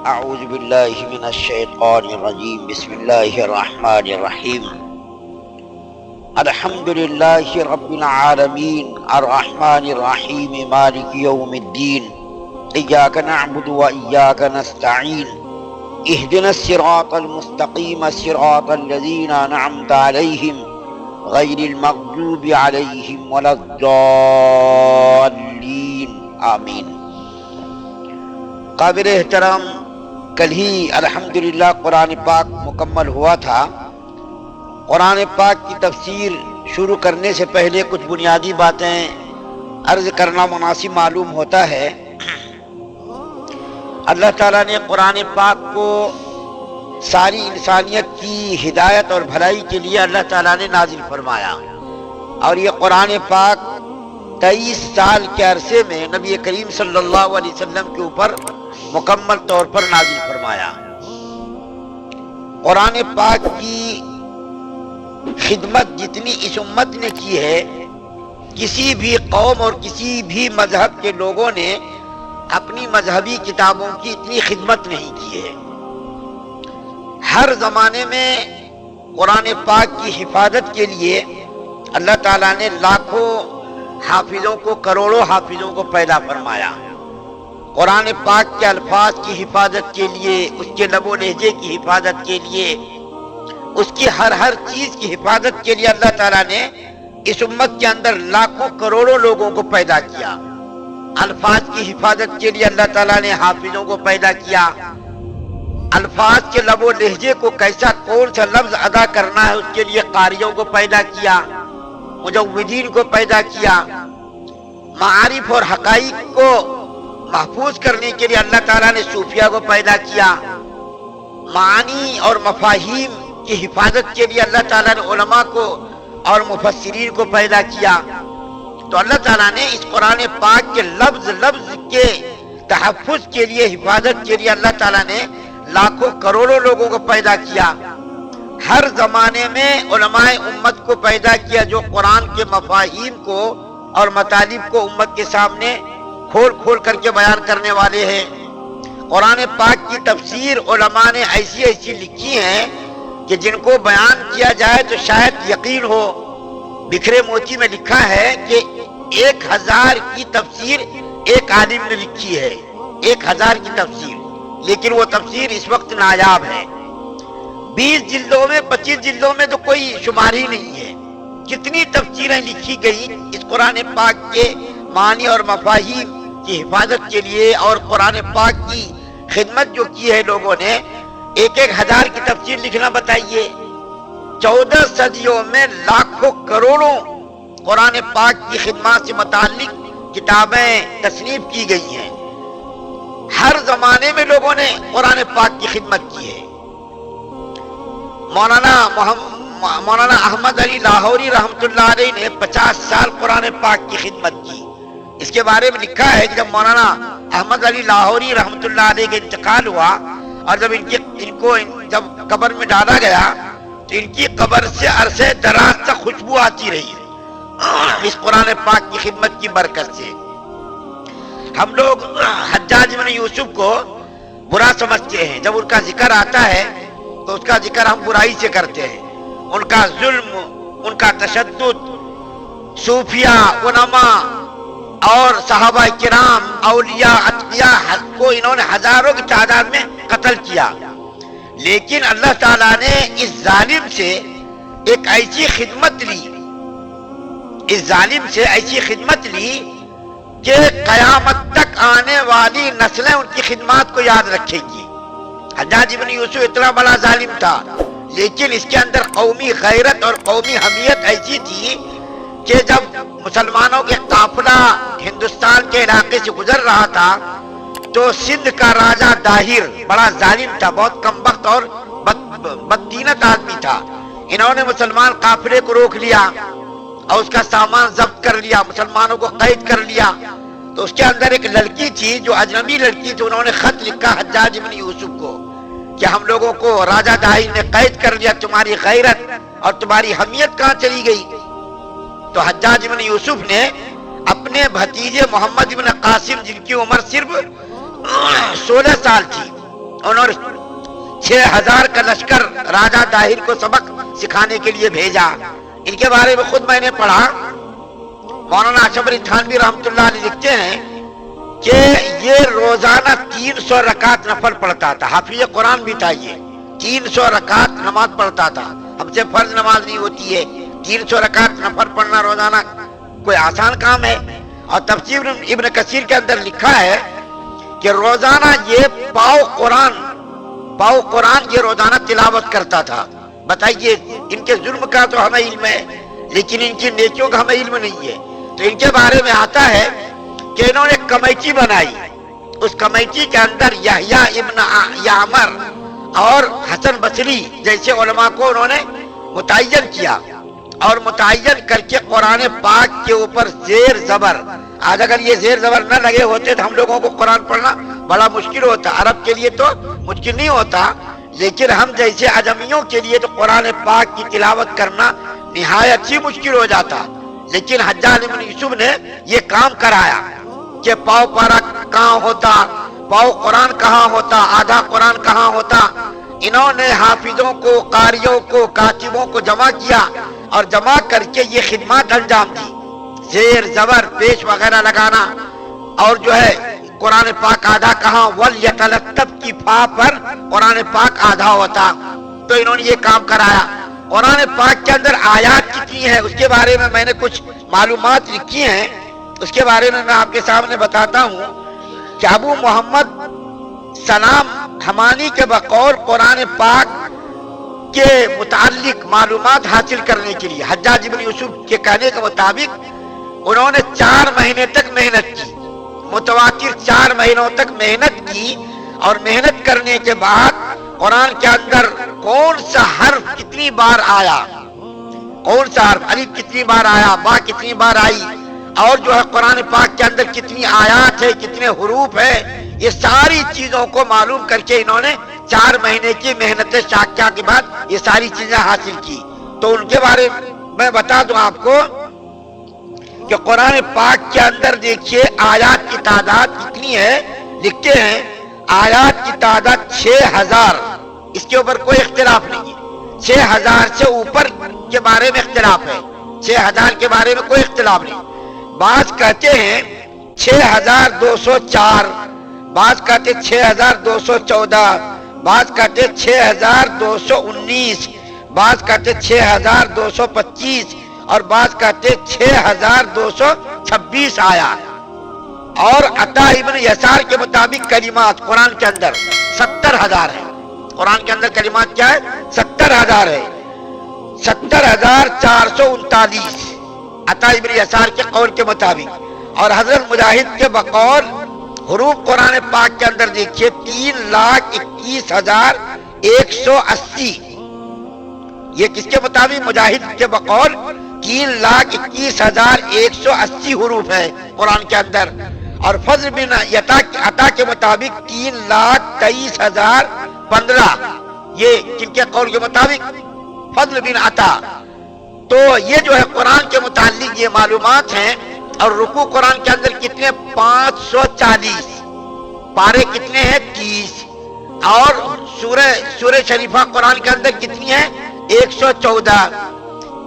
اعوذ باللہ من الشیطان الرجیم بسم اللہ الرحمن الرحیم الحمد للہ رب العالمین الرحمن الرحیم مالک یوم الدین ایاک نعبد و ایاک نستعین اہدنا الصراط المستقیم صراط الذین انعمت علیہم غیر المغضوب علیہم ولا الضالین آمین۔ قابل احترام، کل ہی الحمدللہ قرآن پاک مکمل ہوا تھا۔ قرآن پاک کی تفسیر شروع کرنے سے پہلے کچھ بنیادی باتیں عرض کرنا مناسب معلوم ہوتا ہے۔ اللہ تعالیٰ نے قرآن پاک کو ساری انسانیت کی ہدایت اور بھلائی کے لیے اللہ تعالیٰ نے نازل فرمایا، اور یہ قرآن پاک 23 سال کے عرصے میں نبی کریم صلی اللہ علیہ وسلم کے اوپر مکمل طور پر نازل فرمایا۔ قرآن پاک کی خدمت جتنی اس امت نے کی ہے، کسی بھی قوم اور کسی بھی مذہب کے لوگوں نے اپنی مذہبی کتابوں کی اتنی خدمت نہیں کی ہے۔ ہر زمانے میں قرآن پاک کی حفاظت کے لیے اللہ تعالیٰ نے لاکھوں حافظوں کو، کروڑوں حافظوں کو پیدا فرمایا۔ قرآن پاک کے الفاظ کی حفاظت کے لیے، اس کے لب و لہجے کی حفاظت کے لیے، اس کی ہر چیز کی حفاظت کے لیے اللہ تعالیٰ نے اس امت کے اندر لاکھوں کروڑوں لوگوں کو پیدا کیا۔ الفاظ کی حفاظت کے لیے اللہ تعالیٰ نے حافظوں کو پیدا کیا۔ الفاظ کے لب و لہجے کو کیسا کون سا لفظ ادا کرنا ہے اس کے لیے قاریوں کو پیدا کیا، مجودین کو پیدا کیا۔ معارف اور حقائق کو محفوظ کرنے کے لیے اللہ تعالیٰ نے صوفیہ کو پیدا کیا۔ معانی اور مفاہیم کی حفاظت کے لیے اللہ تعالیٰ نے علماء کو اور مفسرین کو پیدا کیا۔ تو اللہ تعالیٰ نے اس قرآن پاک کے لفظ کے تحفظ کے لیے، حفاظت کے لیے اللہ تعالیٰ نے لاکھوں کروڑوں لوگوں کو پیدا کیا۔ ہر زمانے میں علماء امت کو پیدا کیا جو قرآن کے مفاہیم کو اور مطالب کو امت کے سامنے کھول کر کے بیان کرنے والے ہیں۔ قرآن پاک کی تفسیر علماء نے ایسی لکھی ہیں کہ جن کو بیان کیا جائے تو شاید یقین ہو۔ بکھرے موتی میں لکھا ہے کہ 1000 کی تفسیر ایک عالم نے لکھی ہے، 1000 کی تفسیر، لیکن وہ تفسیر اس وقت نایاب ہے۔ 20 جلدوں میں، 25 جلدوں میں تو کوئی شمار ہی نہیں ہے۔ کتنی تفسیریں لکھی گئی اس قرآن پاک کے معنی اور مفاہیم کی حفاظت کے لیے، اور قرآن پاک کی خدمت جو کی ہے لوگوں نے، 1000 کی تفسیر لکھنا بتائیے۔ 14 صدیوں میں لاکھوں کروڑوں قرآن پاک کی خدمات سے متعلق کتابیں تصنیف کی گئی ہیں۔ ہر زمانے میں لوگوں نے قرآن پاک کی خدمت کی ہے۔ مولانا احمد علی لاہوری رحمۃ اللہ علیہ نے 50 سال قرآن پاک کی خدمت کی۔ اس کے بارے میں لکھا ہے کہ جب مولانا احمد علی لاہوری رحمۃ اللہ علیہ کا انتقال ہوا، اور جب ان کو قبر میں ڈالا گیا تو ان کی قبر سے عرصے دراز تک خوشبو آتی رہی اس قرآن پاک کی خدمت کی برکت سے۔ ہم لوگ حجاج بن یوسف کو برا سمجھتے ہیں، جب ان کا ذکر آتا ہے تو اس کا ذکر ہم برائی سے کرتے ہیں۔ ان کا ظلم، ان کا تشدد، صوفیاء، علماء اور صحابہ کرام، اولیاء، اتقیاء کو انہوں نے ہزاروں کی تعداد میں قتل کیا، لیکن اللہ تعالیٰ نے اس ظالم سے ایک ایسی خدمت لی، اس ظالم سے ایسی خدمت لی کہ قیامت تک آنے والی نسلیں ان کی خدمات کو یاد رکھے گی۔ حجاج بن یوسف اتنا بڑا ظالم تھا، لیکن اس کے اندر قومی غیرت اور قومی حمیت ایسی تھی کہ جب مسلمانوں کے قافلہ ہندوستان کے علاقے سے گزر رہا تھا تو سندھ کا راجہ داہر بڑا ظالم تھا، بہت کم بخت اور بددینت آدمی تھا۔ انہوں نے مسلمان قافلے کو روک لیا اور اس کا سامان ضبط کر لیا، مسلمانوں کو قید کر لیا۔ تو اس کے اندر ایک لڑکی تھی جو اجنبی لڑکی تھی، انہوں نے خط لکھا حجاج بن یوسف کو کہ ہم لوگوں کو راجہ داہر نے قید کر لیا، تمہاری غیرت اور تمہاری حمیت کہاں چلی گئی؟ تو حجاج بن یوسف نے اپنے بھتیجے محمد بن قاسم، جن کی عمر صرف 16 سال تھی، انہوں نے 6000 کا لشکر راجہ داہر کو سبق سکھانے کے لیے بھیجا. ان کے بارے میں خود میں نے پڑھا. مولانا اشرف علی تھانوی رحمۃ اللہ علیہ لکھتے ہیں کہ یہ روزانہ 300 رکعت نفل پڑھتا تھا. حافظ قرآن بھی تھا. یہ 300 رکعت نماز پڑھتا تھا. ہم سے فرض نماز نہیں ہوتی ہے. 300 رکعت نفل پڑھنا روزانہ کوئی آسان کام ہے. اور تفسیر ابن کثیر کے اندر لکھا ہے کہ روزانہ یہ پاؤ قرآن یہ روزانہ تلاوت کرتا تھا. بتائیے ان کے ظلم کا تو ہمیں علم ہے لیکن ان کی نیکیوں کا ہمیں علم نہیں ہے. تو ان کے بارے میں آتا ہے کہ انہوں نے کمیٹی بنائی. اس کمیٹی کے اندر یحییٰ ابن یعمر اور حسن بصری جیسے علماء کو انہوں نے متعین کیا اور متعین کر کے قرآن پاک کے اوپر زیر زبر. آج اگر یہ زیر زبر نہ لگے ہوتے تو ہم لوگوں کو قرآن پڑھنا بڑا مشکل ہوتا. عرب کے لیے تو مشکل نہیں ہوتا لیکن ہم جیسے عجمیوں کے لیے تو قرآن پاک کی تلاوت کرنا نہایت ہی مشکل ہو جاتا. لیکن حجاج بن یوسف نے یہ کام کرایا کہ پاؤ پارا کہاں ہوتا, پاؤ قرآن کہاں ہوتا, آدھا قرآن کہاں ہوتا. انہوں نے حافظوں کو, قاریوں کو, کاتبوں کو جمع کیا اور جمع کر کے یہ خدمات انجام دی. زیر زبر پیش وغیرہ لگانا اور جو ہے قرآن پاک آدھا کہاں, وَلْيَتَلَطَّفْ کی فا پر قرآن پاک آدھا ہوتا. تو انہوں نے یہ کام کرایا. قرآن پاک کے اندر آیات کتنی ہے اس کے بارے میں نے کچھ معلومات لکھی ہیں. اس کے بارے میں آپ کے سامنے بتاتا ہوں کہ ابو محمد سلام حمانی کے بقول قرآن پاک کے متعلق معلومات حاصل کرنے کے لیے حجاج بن یوسف کے کہنے کے مطابق انہوں نے 4 مہینے تک محنت کی. متواتر 4 مہینوں تک محنت کی اور محنت کرنے کے بعد قرآن کے اندر کون سا حرف کتنی بار آیا, کون سا حرف الف کتنی بار آیا, با کتنی بار آئی, اور جو ہے قرآن پاک کے اندر کتنی آیات ہے, کتنے حروف ہے, یہ ساری چیزوں کو معلوم کر کے انہوں نے 4 مہینے کی محنت شاقہ کے بعد یہ ساری چیزیں حاصل کی. تو ان کے بارے میں بتا دوں آپ کو کہ قرآن پاک کے اندر دیکھیے آیات کی تعداد کتنی ہے. لکھتے ہیں آیات کی تعداد 6000. اس کے اوپر کوئی اختلاف نہیں ہے. 6000 سے اوپر کے بارے میں اختلاف ہے. 6000 کے بارے میں کوئی اختلاف نہیں. بعض کہتے ہیں 6204, بعض کہتے 6214, بعض کہتے 6219, بعض کہتے 6225 اور بعض کہتے 6226 آیات. اور عطا ابن یسار کے مطابق کلمات قرآن کے اندر 70000 ہے. قرآن کے اندر کلمات کیا ہے؟ 70000 ہے. 70439 عطا ابن یسار کے قول کے مطابق. اور حضرت مجاہد کے بقول حروف قرآن پاک کے اندر دیکھیے 3,21,180. یہ کس کے مطابق؟ مجاہد کے بقول 3,21,180 حروف ہے قرآن کے اندر. اور فضل بن عطا کے مطابق 3,23,015. یہ کن کے قول کے مطابق؟ فضل بن عطا. تو یہ جو ہے قرآن کے متعلق یہ معلومات ہیں. اور رکوع قرآن کے اندر کتنے؟ 540. پارے کتنے ہیں؟ 30. اور سورہ شریفہ قرآن کے اندر کتنی ہے؟ 114.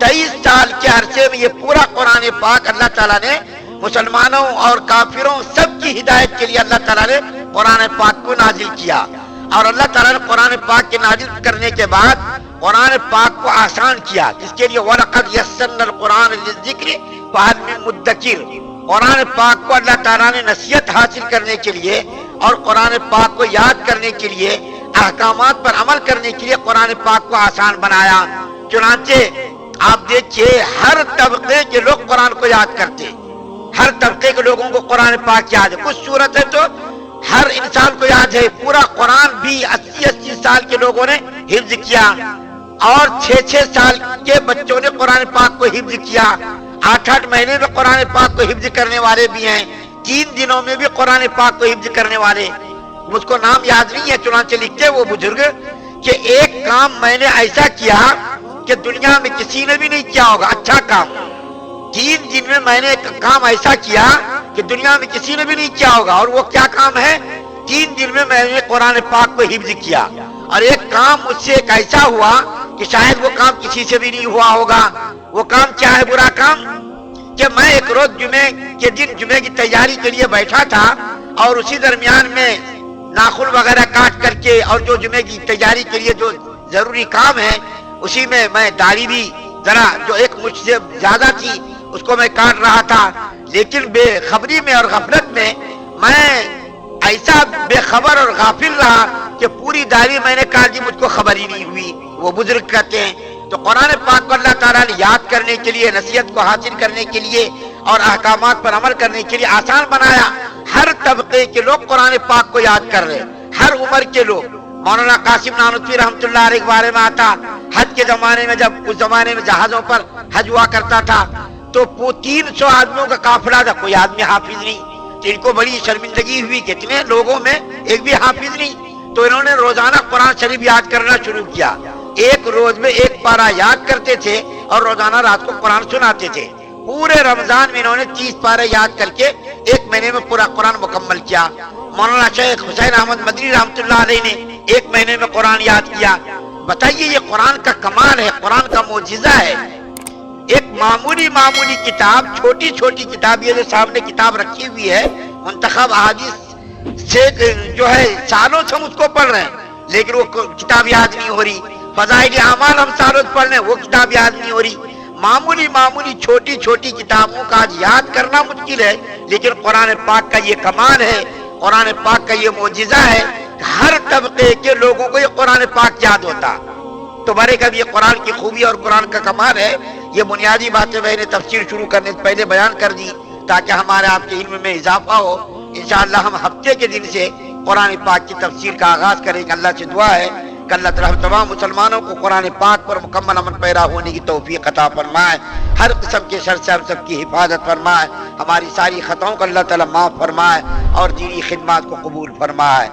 23 سال کے عرصے میں یہ پورا قرآن پاک اللہ تعالیٰ نے مسلمانوں اور کافروں سب کی ہدایت کے لیے اللہ تعالیٰ نے قرآن پاک کو نازل کیا. اور اللہ تعالیٰ نے قرآن پاک کے نازل کرنے کے بعد قرآن پاک کو آسان کیا. اس کے لیے وَلَقَدْ يَسَّرْنَا الْقُرْآنَ لِلذِّكْرِ فَهَلْ مِن مُدَّكِرٍ. قرآن پاک کو اللہ تعالیٰ نے نصیحت حاصل کرنے کے لیے اور قرآن پاک کو یاد کرنے کے لیے, احکامات پر عمل کرنے کے لیے قرآن پاک کو آسان بنایا. چنانچہ آپ دیکھیے ہر طبقے کے لوگ قرآن کو یاد کرتے, ہر طبقے کے لوگوں کو قرآن پاک یاد ہے. کچھ صورت ہے تو ہر انسان کو یاد ہے. پورا قرآن بھی 80 سال کے لوگوں نے حفظ کیا اور 6 سال کے بچوں نے قرآن پاک کو حفظ کیا. 8 مہینے میں قرآن پاک کو حفظ کرنے والے بھی ہیں, 3 دنوں میں بھی قرآن پاک کو حفظ کرنے والے. مجھ کو نام یاد نہیں ہے, چنانچہ لکھتے وہ بزرگ کہ ایک کام میں نے ایسا کیا کہ دنیا میں کسی نے بھی نہیں کیا ہوگا, اچھا کام. 3 دن میں نے ایک کام ایسا کیا کہ دنیا میں کسی نے بھی نہیں کیا ہوگا. اور وہ کیا کام ہے 3 دن میں میں نے قرآن پاک کو حفظ کیا، اور ایک کام مجھ سے ایک ایسا ہوا کہ شاید وہ کام کسی سے بھی نہیں ہوا ہوگا۔ وہ کام کیا ہے؟ برا کام کہ میں ایک روز جمعے کے دن جمعے کی تیاری کے لیے بیٹھا تھا، اور اسی درمیان میں ناخن وغیرہ کاٹ کر کے، اور جو جمعے کی تیاری کے لیے جو ضروری کام ہے اسی میں داڑھی بھی ذرا جو ایک مجھ سے زیادہ تھی اس کو میں کاٹ رہا تھا، لیکن بے خبری میں اور غفلت میں میں ایسا بے خبر اور غافل رہا کہ پوری داڑھی میں نے کاٹ دی، مجھ کو خبر ہی نہیں ہوئی۔ وہ بزرگ کہتے ہیں تو قرآن پاک کو اللہ تعالیٰ نے یاد کرنے کے لیے، نصیحت کو حاصل کرنے کے لیے اور احکامات پر عمل کرنے کے لیے آسان بنایا۔ ہر طبقے کے لوگ قرآن پاک کو یاد کر رہے، ہر عمر کے لوگ۔ مولانا قاسم نانوتوی رحمۃ اللہ علیہ کے بارے میں آتا، حج کے زمانے میں جب اس زمانے میں جہازوں پر حج ہوا کرتا تھا تو 300 آدمیوں کا قافلہ تھا، کوئی آدمی حافظ نہیں، تو ان کو بڑی شرمندگی ہوئی کہ اتنے لوگوں میں ایک بھی حافظ نہیں، تو انہوں نے روزانہ قرآن شریف یاد کرنا شروع کیا۔ ایک روز میں ایک پارہ یاد کرتے تھے اور روزانہ رات کو قرآن سناتے تھے۔ پورے رمضان میں انہوں نے 30 پارے یاد کر کے 1 مہینے میں پورا قرآن مکمل کیا۔ مولانا شیخ حسین احمد مدنی رحمۃ اللہ علیہ نے 1 مہینے میں قرآن یاد کیا۔ بتائیے یہ قرآن کا کمال ہے، قرآن کا معجزہ ہے۔ ایک معمولی کتاب، چھوٹی چھوٹی کتاب، یہ جو سامنے کتاب رکھی ہوئی ہے منتخب احادیث سے جو ہے سالوں سے ہم اس کو پڑھ رہے ہیں، لیکن وہ کتاب یاد نہیں ہو رہی۔ فضائل اعمال ہم سالوں سے پڑھ رہے ہیں، وہ کتاب یاد نہیں ہو رہی۔ معمولی چھوٹی چھوٹی کتابوں کا آج یاد کرنا مشکل ہے، لیکن قرآن پاک کا یہ کمال ہے، قرآن پاک کا یہ معجزہ ہے، ہر طبقے کے لوگوں کو یہ قرآن پاک یاد ہوتا۔ تو بارے کا بھی یہ قرآن کی خوبی اور قرآن کا کمال ہے۔ یہ بنیادی باتیں میں نے تفسیر شروع کرنے سے پہلے بیان کر دی تاکہ ہمارے آپ کے علم میں اضافہ ہو۔ انشاءاللہ ہم ہفتے کے دن سے قرآن پاک کی تفسیر کا آغاز کریں گے۔ اللہ سے دعا ہے کہ اللہ تعالیٰ تمام مسلمانوں کو قرآن پاک پر مکمل عمل پیرا ہونے کی توفیق عطا فرمائے، ہر قسم کے شر سے ہم سب کی حفاظت فرمائے، ہماری ساری خطاؤں کو اللہ تعالیٰ معاف فرمائے اور دینی خدمات کو قبول فرمائے۔